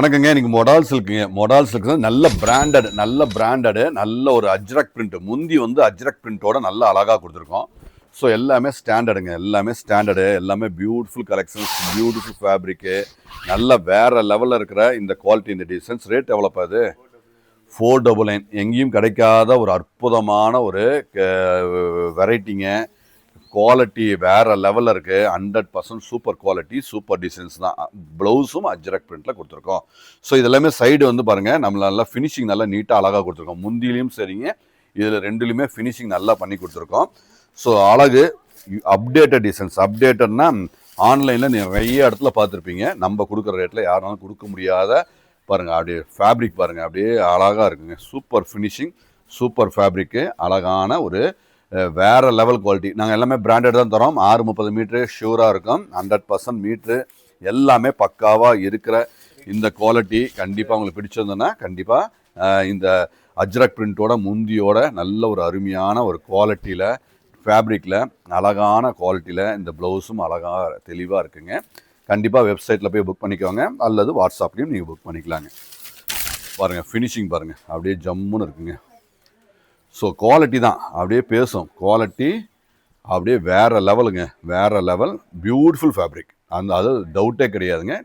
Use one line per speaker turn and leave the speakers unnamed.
வணக்கங்க. இன்னைக்கு மொடால் சில்க்குங்க. மொடால் சில்க் நல்ல பிராண்டட் நல்ல ஒரு அஜ்ரக் பிரிண்ட். முந்தி வந்து அஜ்ரக் பிரிண்டோட நல்ல அழகா கொடுத்துருக்கோம். ஸோ எல்லாமே ஸ்டாண்டர்டுங்க. எல்லாமே பியூட்டிஃபுல் கலெக்ஷன்ஸ், பியூட்டிஃபுல் ஃபேப்ரிக்கு, நல்ல வேற லெவலில் இருக்கிற இந்த குவாலிட்டி, இந்த டிசைன்ஸ். ரேட் எவ்வளோப்பா இது? 499. எங்கேயும் கிடைக்காத ஒரு அற்புதமான ஒரு வெரைட்டிங்க. குவாலிட்டி வேற லெவலில் இருக்குது. 100% சூப்பர் குவாலிட்டி, சூப்பர் டிசைன்ஸ் தான். ப்ளவுஸும் அஜ்ரக் பிரிண்ட்டில் கொடுத்துருக்கோம். ஸோ இதெல்லாமே சைடு வந்து பாருங்கள், நம்ம நல்லா ஃபினிஷிங் நல்லா நீட்டாக அழகாக கொடுத்துருக்கோம். முந்திலையும் சரிங்க, இதில் ரெண்டுலையுமே ஃபினிஷிங் நல்லா பண்ணி கொடுத்துருக்கோம். ஸோ அழகு அப்டேட்டட் டிசைன்ஸ். அப்டேட்டட்னா ஆன்லைனில் நிறைய இடத்துல பார்த்துருப்பீங்க. நம்ம கொடுக்குற ரேட்டில் யாராலும் கொடுக்க முடியாத பாருங்கள். அப்படியே ஃபேப்ரிக் பாருங்கள், அப்படியே அழகாக இருக்குங்க. சூப்பர் ஃபினிஷிங், சூப்பர் ஃபேப்ரிக்கு, அழகான ஒரு வேற லெவல் குவாலிட்டி. நாங்கள் எல்லாமே பிராண்டட் தான் தரோம். 630 மீட்ரு ஷூராக இருக்கும். 100% மீட்ரு எல்லாமே பக்காவாக இருக்கிற இந்த குவாலிட்டி கண்டிப்பாக உங்களுக்கு பிடிச்சிருந்ததுன்னா கண்டிப்பாக இந்த அஜ்ரக் பிரிண்ட்டோட முந்தியோட நல்ல ஒரு அருமையான ஒரு குவாலிட்டியில், ஃபேப்ரிக்கில், அழகான குவாலிட்டியில் இந்த ப்ளவுஸும் அழகாக தெளிவாக இருக்குங்க. கண்டிப்பாக வெப்சைட்டில் போய் புக் பண்ணிக்கோங்க, அல்லது வாட்ஸ்அப்லேயும் நீங்கள் புக் பண்ணிக்கலாங்க. பாருங்கள் ஃபினிஷிங் பாருங்கள், அப்படியே ஜம்முன்னு இருக்குங்க. ஸோ குவாலிட்டி தான் அப்படியே பேசும். குவாலிட்டி அப்படியே வேறு லெவலுங்க, வேறு லெவல், பியூட்டிஃபுல் ஃபேப்ரிக். அது டவுட்டே கிடையாதுங்க.